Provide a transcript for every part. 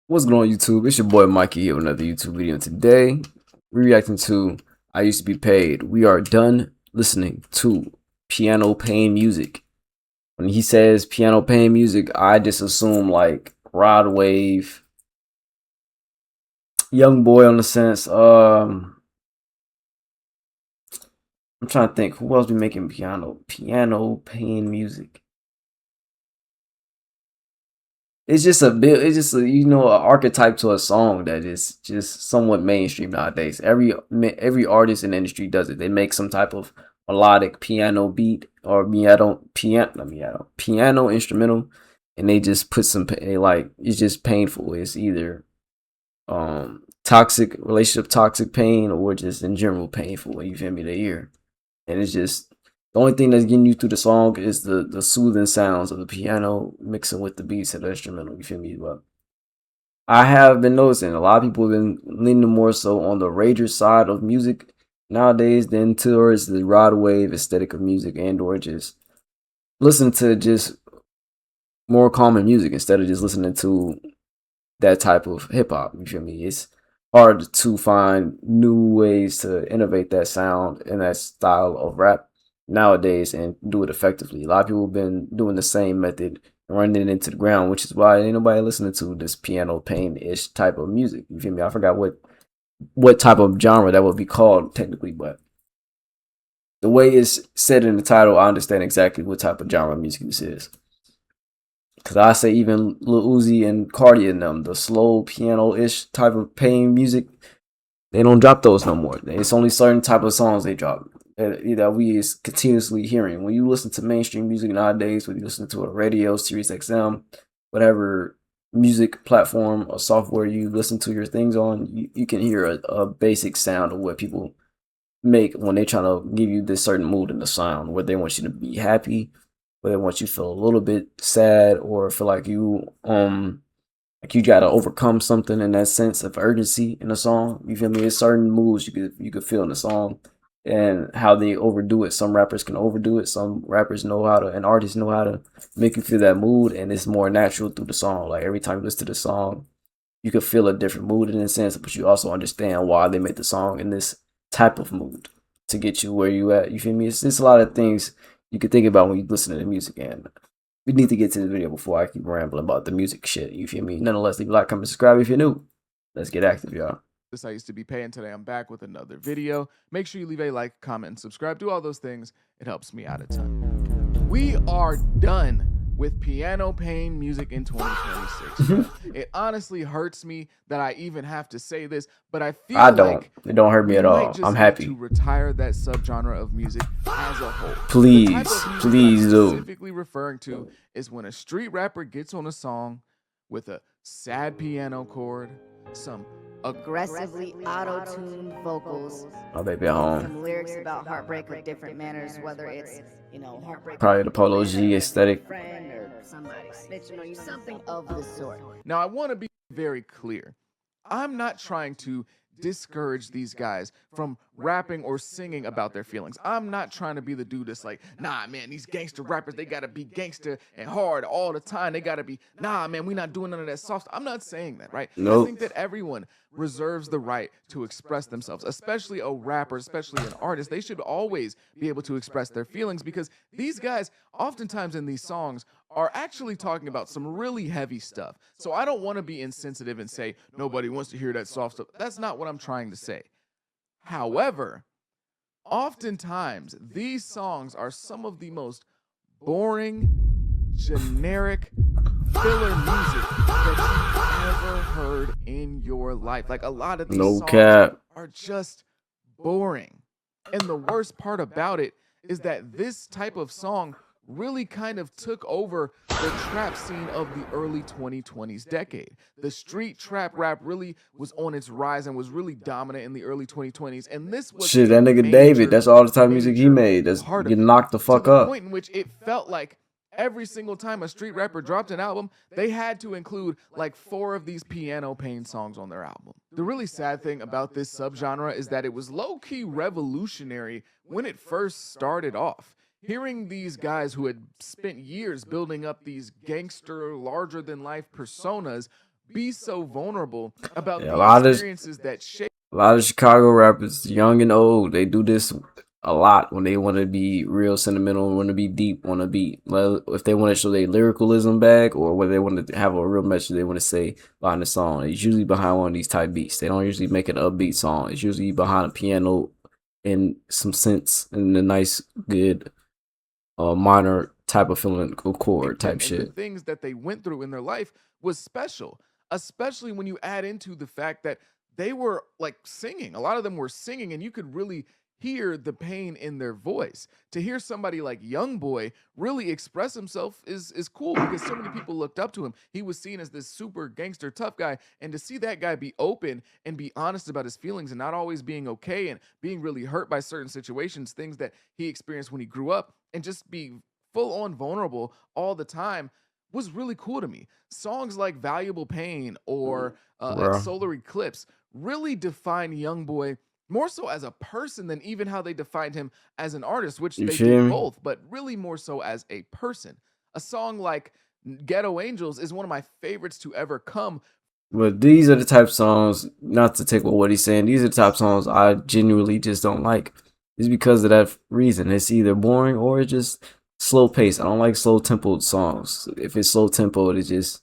What's going on YouTube? It's your boy Mykeeey here with another YouTube video. Today, we're reacting to I Used to Be Paid. We are done listening to piano pain music. When he says piano pain music, I just assume like Rod Wave, Young Boy on the sense. I'm trying to think who else be making piano pain music. It's just a bit. It's just an archetype to a song that is just somewhat mainstream nowadays. Every artist in the industry does it. They make some type of melodic piano beat or piano instrumental, and they just put some. It's just painful. It's either toxic relationship, toxic pain, or just in general painful. You feel me? The ear, and it's just the only thing that's getting you through the song is the soothing sounds of the piano mixing with the beats of the instrumental. You feel me? But I have been noticing a lot of people have been leaning more so on the rager side of music nowadays than towards the rod wave aesthetic of music, and or just listen to just more common music instead of just listening to that type of hip hop. You feel me? It's hard to find new ways to innovate that sound and that style of rap nowadays and do it effectively. A lot of people have been doing the same method and running it into the ground, which is why ain't nobody listening to this piano pain-ish type of music. You feel me? I forgot what type of genre that would be called technically, but the way it's said in the title, I understand exactly what type of genre of music this is. Cause I say even Lil Uzi and Cardi and them, the slow piano-ish type of pain music, they don't drop those no more. It's only certain type of songs they drop that we is continuously hearing. When you listen to mainstream music nowadays, when you listen to a radio, Sirius XM, whatever music platform or software you listen to your things on, you can hear a basic sound of what people make when they trying to give you this certain mood in the sound, where they want you to be happy, where they want you to feel a little bit sad, or feel like you gotta overcome something in that sense of urgency in a song. You feel me? There's certain moods you could feel in the song, and how they overdo it. Some rappers can overdo it. Some rappers know how to, and artists know how to make you feel that mood, and it's more natural through the song. Like every time you listen to the song, you can feel a different mood in a sense, but you also understand why they made the song in this type of mood to get you where you at. You feel me? It's a lot of things you could think about when you listen to the music, and we need to get to the video before I keep rambling about the music shit. You feel me? Nonetheless, leave a like, comment, subscribe if you're new. Let's get active, y'all. This I used to be paying. Today I'm back with another video. Make sure you leave a like, comment, and subscribe. Do all those things. It helps me out a ton. We are done with piano pain music in 2026. It honestly hurts me that I even have to say this, but I feel like it don't hurt me at all. I'm happy to retire that subgenre of music as a whole. Please do. Specifically referring to is when a street rapper gets on a song with a sad piano chord, some aggressively auto-tuned vocals. Oh, baby, at home. Some lyrics about heartbreak of different manners, whether it's, heartbreak. Probably the Polo G aesthetic. Friend or somebody snitching on you, something of the sort. Now, I want to be very clear. I'm not trying to discourage these guys from rapping or singing about their feelings. I'm not trying to be the dude that's like, nah, man, these gangster rappers, they gotta be gangster and hard all the time. They gotta be, nah, man, we not doing none of that soft. I'm not saying that, right? Nope. I think that everyone reserves the right to express themselves, especially a rapper, especially an artist. They should always be able to express their feelings, because these guys, oftentimes in these songs, are actually talking about some really heavy stuff. So I don't want to be insensitive and say nobody wants to hear that soft stuff. That's not what I'm trying to say. However, oftentimes these songs are some of the most boring, generic, filler music that you've ever heard in your life. Like, a lot of these songs are just boring. And the worst part about it is that this type of song really kind of took over the trap scene of the early 2020s decade. The street trap rap really was on its rise and was really dominant in the early 2020s. And this was shit, that nigga David, that's all the type of music he made. That's getting knocked the fuck up. To the up. point in which it felt like every single time a street rapper dropped an album, they had to include like 4 of these piano pain songs on their album. The really sad thing about this subgenre is that it was low-key revolutionary when it first started off. Hearing these guys who had spent years building up these gangster, larger-than-life personas be so vulnerable about Yeah, the experiences that shape a lot of Chicago rappers, young and old, they do this a lot when they want to be real sentimental, want to be deep, want to be, well, if they want to show their lyricalism back, or whether they want to have a real message they want to say behind the song. It's usually behind one of these type beats. They don't usually make an upbeat song. It's usually behind a piano and some synths and a nice, good, minor type of feeling chord type them and the shit. things that they went through in their life was special, especially when you add into the fact that they were like singing. A lot of them were singing, and you could really hear the pain in their voice. To hear somebody like Young Boy really express himself is cool because so many people looked up to him. He was seen as this super gangster tough guy, and to see that guy be open and be honest about his feelings and not always being okay and being really hurt by certain situations, things that he experienced when he grew up, and just be full on vulnerable all the time was really cool to me. Songs like Valuable Pain or Bro, Solar Eclipse really define Young Boy more so as a person than even how they defined him as an artist, which you they feel did me? both, but really more so as a person. A song like Ghetto Angels is one of my favorites to ever come. But these are the type of songs, not to take what he's saying, these are the type of songs I genuinely just don't like. It's because of that reason. It's either boring or it's just slow pace. I don't like slow tempoed songs. If it's slow tempo, it just,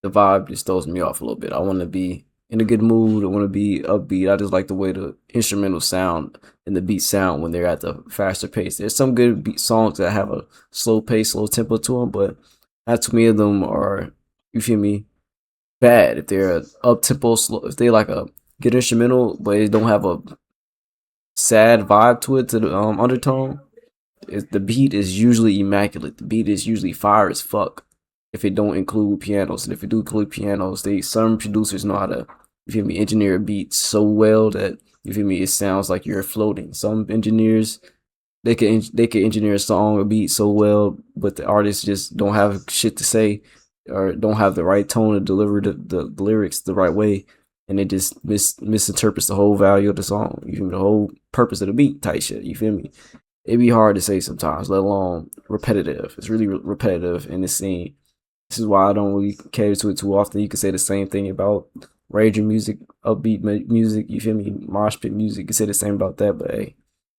the vibe just throws me off a little bit. I want to be in a good mood. I want to be upbeat. I just like the way the instrumental sound and the beat sound when they're at the faster pace. There's some good beat songs that have a slow pace, slow tempo to them, but not too many of them are, you feel me, bad. If they're up tempo, slow, if they like a good instrumental, but it don't have a sad vibe to it, to the undertone, the beat is usually immaculate. The beat is usually fire as fuck. If it don't include pianos, and if it do include pianos, some producers know how to, you feel me, engineer a beat so well that, you feel me, it sounds like you're floating. Some engineers, they can engineer a song or beat so well, but the artists just don't have shit to say or don't have the right tone to deliver the lyrics the right way, and it just misinterprets the whole value of the song. You feel me? The whole purpose of the beat type shit. You feel me? It'd be hard to say sometimes, let alone repetitive. It's really repetitive in this scene. This is why I don't really cater to it too often. You can say the same thing about rager music, upbeat music. You feel me? Mosh pit music. You can say the same about that, but hey,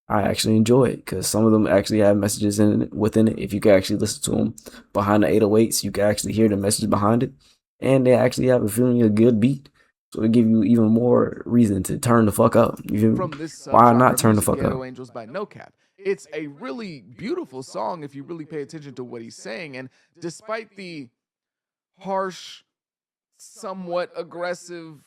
I actually enjoy it because some of them actually have messages within it. If you can actually listen to them behind the 808s, you can actually hear the message behind it, and they actually have a feeling a good beat. So it give you even more reason to turn the fuck up. You feel me? From this Why subgenre not of turn the music, fuck up? Ghetto Angels by No Cap. It's a really beautiful song if you really pay attention to what he's saying. And despite the harsh, somewhat aggressive,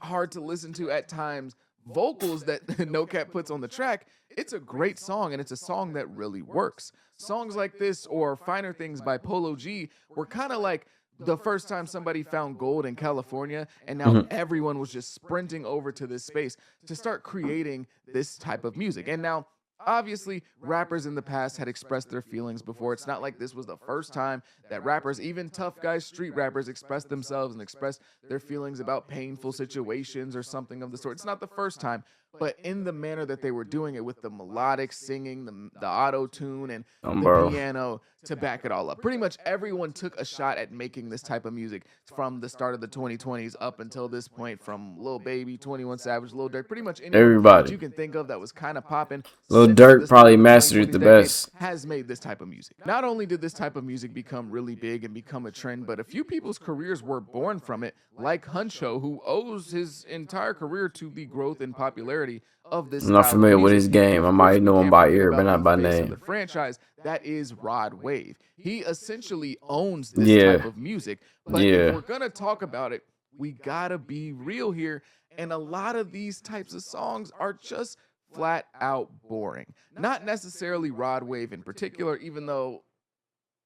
hard to listen to at times vocals that No Cap puts on the track, it's a great song and it's a song that really works. Songs like this or Finer Things by Polo G were kind of like the first time somebody found gold in California, and now Mhm. everyone was just sprinting over to this space to start creating this type of music. And now, obviously, rappers in the past had expressed their feelings before. It's not like this was the first time that rappers, even tough guys, street rappers, expressed themselves and expressed their feelings about painful situations or something of the sort. It's not the first time, but in the manner that they were doing it with the melodic singing, the auto tune, and the Bro. piano to back it all up. Pretty much everyone took a shot at making this type of music from the start of the 2020s up until this point, from Lil Baby, 21 Savage, Lil Durk, pretty much anyone that Everybody. you can think of that was kind of popping Lil since the Durk start probably of the mastered it 2020s the decade best. has made this type of music. Not only did this type of music become really big and become a trend, but a few people's careers were born from it, like Huncho, who owes his entire career to the growth and popularity of this I'm not style of familiar with music. his And game. of I course, might we know him can't by forget ear, but about not the by face of name. the franchise, that is Rod Wave. He essentially owns this type Yeah. of music. But if Yeah. we're going to talk about it, we got to be real here. And a lot of these types of songs are just flat out boring. Not necessarily Rod Wave in particular, even though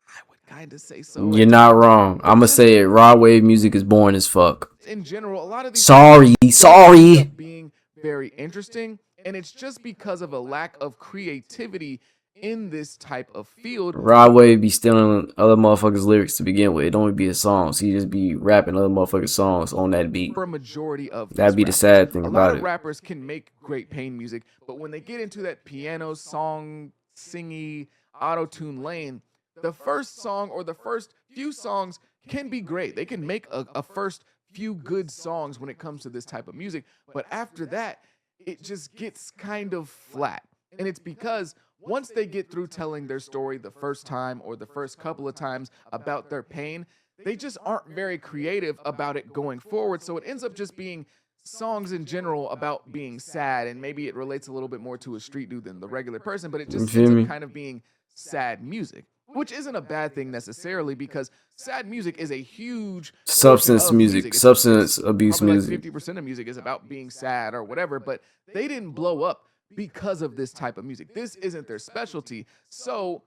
I would kind of say so You're at not times, wrong. but I'ma just say it. Raw wave music is boring as fuck. in general, a lot of these types of Sorry, songs don't end sorry. up being very interesting, and it's just because of a lack of creativity in this type of field. Raw wave be stealing other motherfuckers' lyrics to begin with. It don't even be his songs. He just be rapping other motherfuckers' songs on that beat. For a majority of That'd these be the rappers, sad thing a lot about of it. rappers can make great pain music, but when they get into that piano song, singy, auto-tune lane, the first song or the first few songs can be great. They can make a first few good songs when it comes to this type of music, but after that, it just gets kind of flat. And it's because once they get through telling their story the first time or the first couple of times about their pain, they just aren't very creative about it going forward. So it ends up just being songs in general about being sad, and maybe it relates a little bit more to a street dude than the regular person, but it You just feel ends up me? kind of being sad music, which isn't a bad thing necessarily because sad music is a huge portion Substance of music, music. substance It's abuse probably like music. 50% of music is about being sad or whatever, but they didn't blow up because of this type of music. This isn't their specialty. So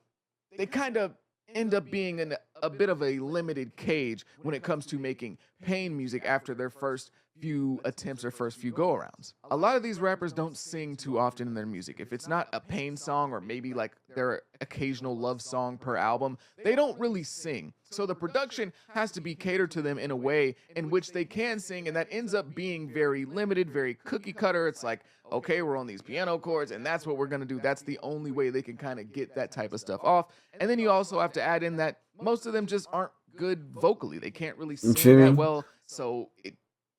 they kind of end up being in a bit of a limited cage when it comes to making pain music after their first few attempts or first few go arounds. A lot of these rappers don't sing too often in their music. If it's not a pain song or maybe like their occasional love song per album, they don't really sing. So the production has to be catered to them in a way in which they can sing, and that ends up being very limited, very cookie cutter. It's like, okay, we're on these piano chords, and that's what we're gonna do. That's the only way they can kind of get that type of stuff off. And then you also have to add in that most of them just aren't good vocally. They can't really You sing feel that me? well, so it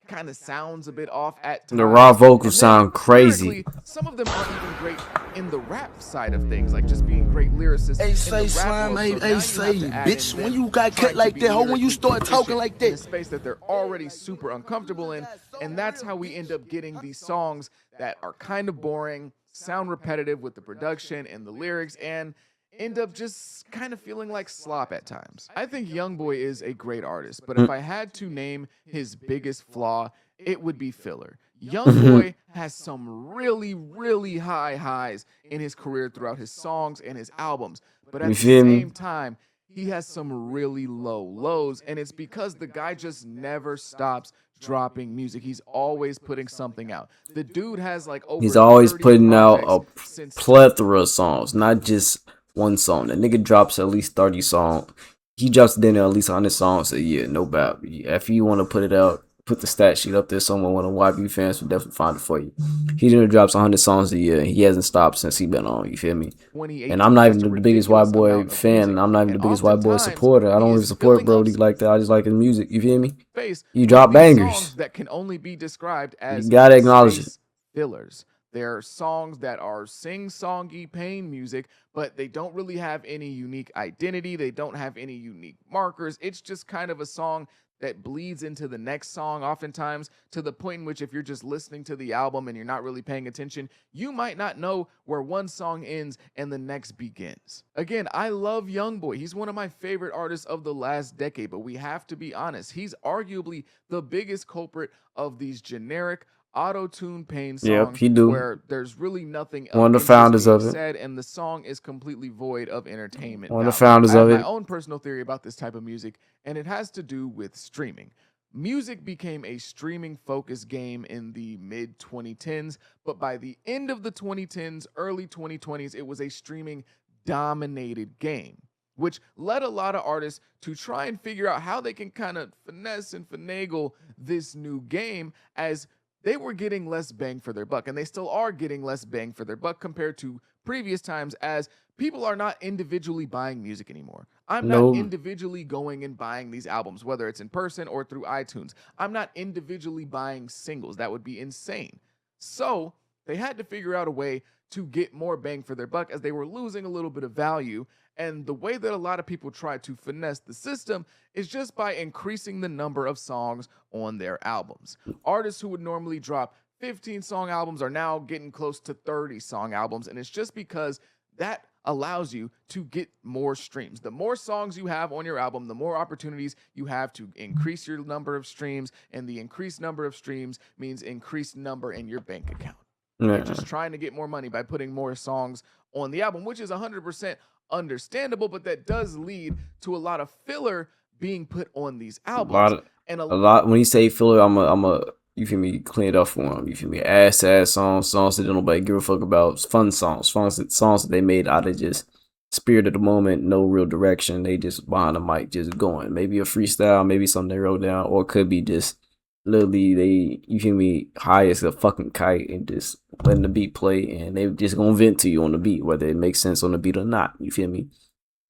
kind of sounds a bit off at The raw times. vocals And then sound crazy. lyrically, some of them aren't even great in the rap side of things, like just being great lyricists Hey, in say the rap slime, world. hey, So now hey, you say, have to add bitch, in when them you got trying cut like to be that, ho, when you lyrically start talking proficient like in a that. space that they're already super uncomfortable in, and that's how we end up getting these songs that are kind of boring, sound repetitive with the production and the lyrics, and end up just kind of feeling like slop at times. I think Youngboy is a great artist, but if I had to name his biggest flaw, it would be filler. Youngboy has some really, really high highs in his career throughout his songs and his albums, but You at the feel me? same time, he has some really low lows, and it's because the guy just never stops dropping music. He's always putting something out. The dude has like over He's always 30 putting out projects a since plethora of songs, not just one song. The nigga drops at least 30 songs. He drops then at least 100 songs a year, no doubt. If you want to put it out, put the stat sheet up there. Someone, one of YB fans will definitely find it for you. He done drops 100 songs a year. He hasn't stopped since he been on. You feel me? 2018. And I'm not That's even a the biggest white ridiculous boy amount of fan, music. and I'm not even And the biggest white boy oftentimes, supporter. I he don't even is support filling Brody up like that. I just like his music. You feel me? space You with drop these bangers. songs that can only be described as gotta acknowledge it. space fillers. They're songs that are sing-songy pain music, but they don't really have any unique identity. They don't have any unique markers. It's just kind of a song that bleeds into the next song oftentimes, to the point in which if you're just listening to the album and you're not really paying attention, you might not know where one song ends and the next begins. Again, I love Youngboy. He's one of my favorite artists of the last decade, but we have to be honest. He's arguably the biggest culprit of these generic auto-tune pain songs. Yep, he do. Where there's really nothing One of the interesting founders being of it. said, and the song is completely void of entertainment One of the value. founders I of have it. my own personal theory about this type of music, and it has to do with streaming. Music became a streaming focused game in the mid 2010s, but by the end of the 2010s, early 2020s, it was a streaming dominated game, which led a lot of artists to try and figure out how they can kind of finesse and finagle this new game, as they were getting less bang for their buck, and they still are getting less bang for their buck compared to previous times, as people are not individually buying music anymore. I'm No. not individually going and buying these albums, whether it's in person or through iTunes. I'm not individually buying singles. That would be insane. So they had to figure out a way to get more bang for their buck, as they were losing a little bit of value. And the way that a lot of people try to finesse the system is just by increasing the number of songs on their albums. Artists who would normally drop 15-song albums are now getting close to 30-song albums, and it's just because that allows you to get more streams. The more songs you have on your album, the more opportunities you have to increase your number of streams, and the increased number of streams means increased number in your bank account. You're just trying to get more money by putting more songs on the album, which is 100% understandable, but that does lead to a lot of filler being put on these albums. And A lot. When you say filler, I'm a. You feel me? Clean it up for him. You feel me? Ass songs that don't nobody give a fuck about. Fun songs that they made out of just spirit of the moment, no real direction. They just behind the mic, just going. Maybe a freestyle, maybe something they wrote down, or it could be just literally they. You feel me? High as a fucking kite and just letting the beat play, and they just gonna vent to you on the beat, whether it makes sense on the beat or not. You feel me?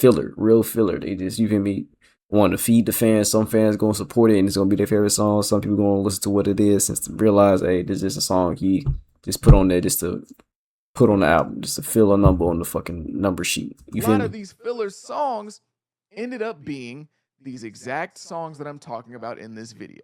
Filler, real filler. They just, you feel me? want to feed the fans. Some fans gonna support it and it's gonna be their favorite song. Some people gonna listen to what it is since to realize, hey, this is just a song he just put on there just to put on the album, just to fill a number on the fucking number sheet. You A feel lot me? of these filler songs ended up being these exact songs that I'm talking about in this video.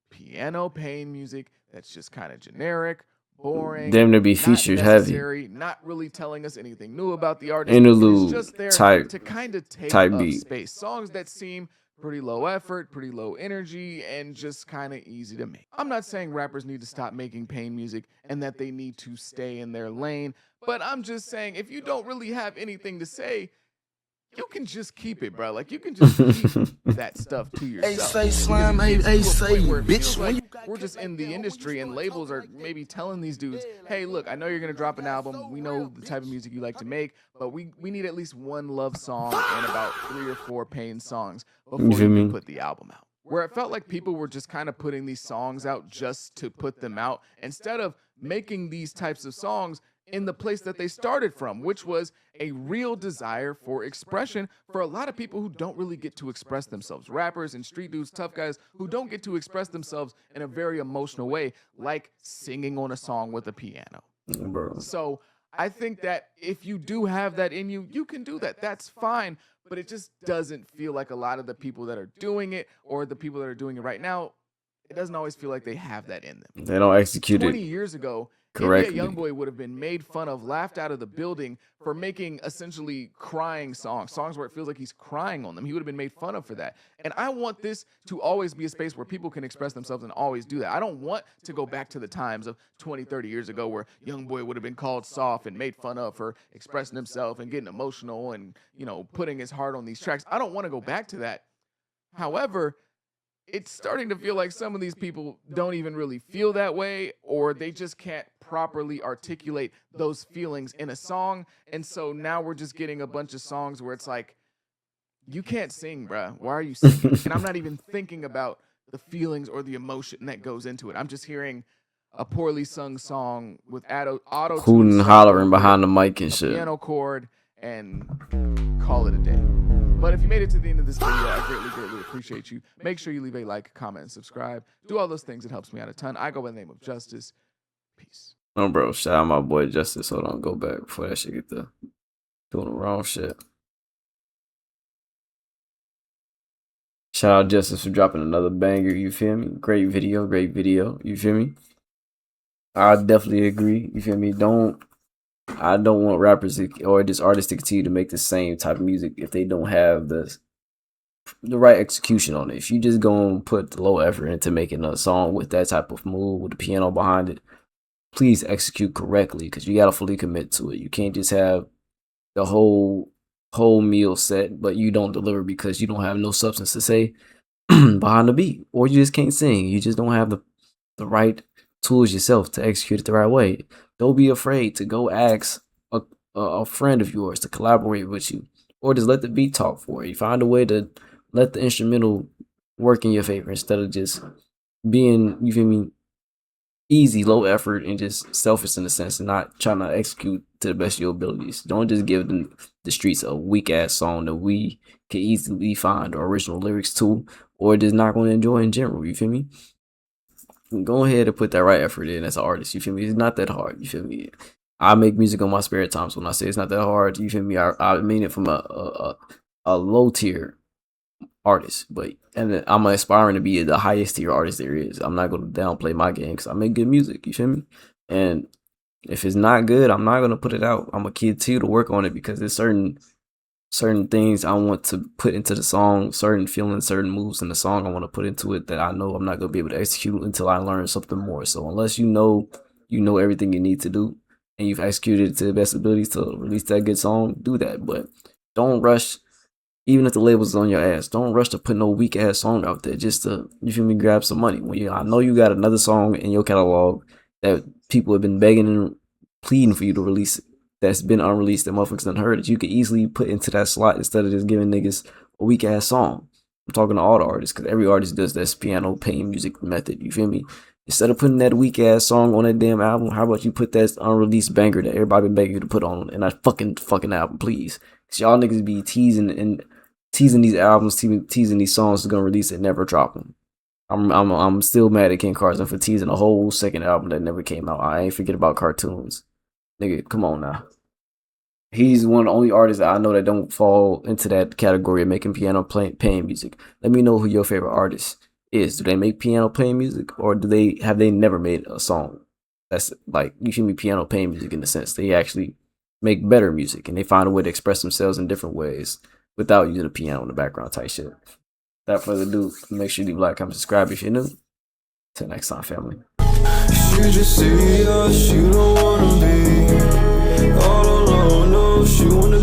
Piano pain music that's just kind of generic, boring, Damn near be not featured heavy. necessary, not really telling us anything new about the artist. Interlude It's just there type to kind of take type up beat. space. Songs that seem pretty low effort, pretty low energy, and just kind of easy to make. I'm not saying rappers need to stop making pain music and that they need to stay in their lane, but I'm just saying if you don't really have anything to say, you can just keep it, bro. Like, you can just keep that stuff to yourself. say slime, hey, say bitch. Like we're just in the industry and labels are maybe telling these dudes, hey, look, I know you're going to drop an album. We know the type of music you like to make, but we need at least one love song and about 3 or 4 pain songs before you can put the album out. Where it felt like people were just kind of putting these songs out just to put them out instead of making these types of songs in the place that they started from, which was a real desire for expression for a lot of people who don't really get to express themselves. Rappers and street dudes, tough guys who don't get to express themselves in a very emotional way, like singing on a song with a piano. Bro. So I think that if you do have that in you, you can do that. That's fine. But it just doesn't feel like a lot of the people that are doing it or the people that are doing it right now, it doesn't always feel like they have that in them. They don't execute 20 it years ago, correctly. NBA Youngboy would have been made fun of, laughed out of the building for making essentially crying songs where it feels like he's crying on them. He would have been made fun of for that. And I want this to always be a space where people can express themselves and always do that. I don't want to go back to the times of 20, 30 years ago where Youngboy would have been called soft and made fun of for expressing himself and getting emotional and, you know, putting his heart on these tracks. I don't want to go back to that. However, it's starting to feel like some of these people don't even really feel that way, or they just can't properly articulate those feelings in a song. And so now we're just getting a bunch of songs where it's like, you can't sing, bruh. Why are you singing? And I'm not even thinking about the feelings or the emotion that goes into it. I'm just hearing a poorly sung song with auto hooting, hollering behind the mic and shit. Piano chord, and call it a day. But if you made it to the end of this video, I greatly appreciate you. Make sure you leave a like, comment, and subscribe. Do all those things. It helps me out a ton. I go by the name of Justice. Peace. Oh, bro, shout out my boy Justice. Hold on, go back before that shit get the doing the wrong shit. Shout out Justice for dropping another banger. You feel me? Great video. You feel me? I definitely agree. You feel me? I don't want rappers or just artists to continue to make the same type of music if they don't have the right execution on it. If you just gonna put the low effort into making a song with that type of mood with the piano behind it, please execute correctly because you gotta fully commit to it. You can't just have the whole meal set, but you don't deliver because you don't have no substance to say behind the beat, or you just can't sing. You just don't have the right tools yourself to execute it the right way. Don't be afraid to go ask a friend of yours to collaborate with you, or just let the beat talk for you. Find a way to let the instrumental work in your favor instead of just being, you feel me, easy, low effort, and just selfish in a sense, and not trying to execute to the best of your abilities. Don't just give the streets a weak ass song that we can easily find original lyrics to, or just not going to enjoy in general. You feel me? Go ahead and put that right effort in as an artist. You feel me? It's not that hard. You feel me? I make music on my spare time, so when I say it's not that hard, you feel me? I mean it from a low tier artist, and I'm aspiring to be the highest tier artist there is. I'm not going to downplay my game because I make good music. You feel me? And if it's not good, I'm not going to put it out. I'm a kid too to work on it because there's certain things I want to put into the song, certain feelings, certain moves in the song I want to put into it that I know I'm not going to be able to execute until I learn something more. So unless you know everything you need to do and you've executed it to the best abilities to release that good song, do that. But don't rush, even if the label's on your ass, don't rush to put no weak ass song out there just to, you feel me, grab some money. I know you got another song in your catalog that people have been begging and pleading for you to release that's been unreleased that motherfuckers done heard, that you could easily put into that slot instead of just giving niggas a weak ass song. I'm talking to all the artists because every artist does this piano pain music method. You feel me? Instead of putting that weak ass song on that damn album, how about you put that unreleased banger that everybody been begging you to put on in that fucking album, please? Cause y'all niggas be teasing and teasing these albums, teasing these songs is gonna release and never drop them. I'm still mad at Ken Carson for teasing a whole second album that never came out. I ain't forget about cartoons, nigga. Come on now. He's one of the only artists that I know that don't fall into that category of making piano playing music. Let me know who your favorite artist is. Do they make piano playing music, or do they never made a song that's like, you feel me, piano playing music in the sense they actually make better music and they find a way to express themselves in different ways without using a piano in the background type shit. Without further ado, make sure you leave a like, comment, subscribe if you're new. Till next time, family. You just see us, you don't wanna be all alone, no, she wanna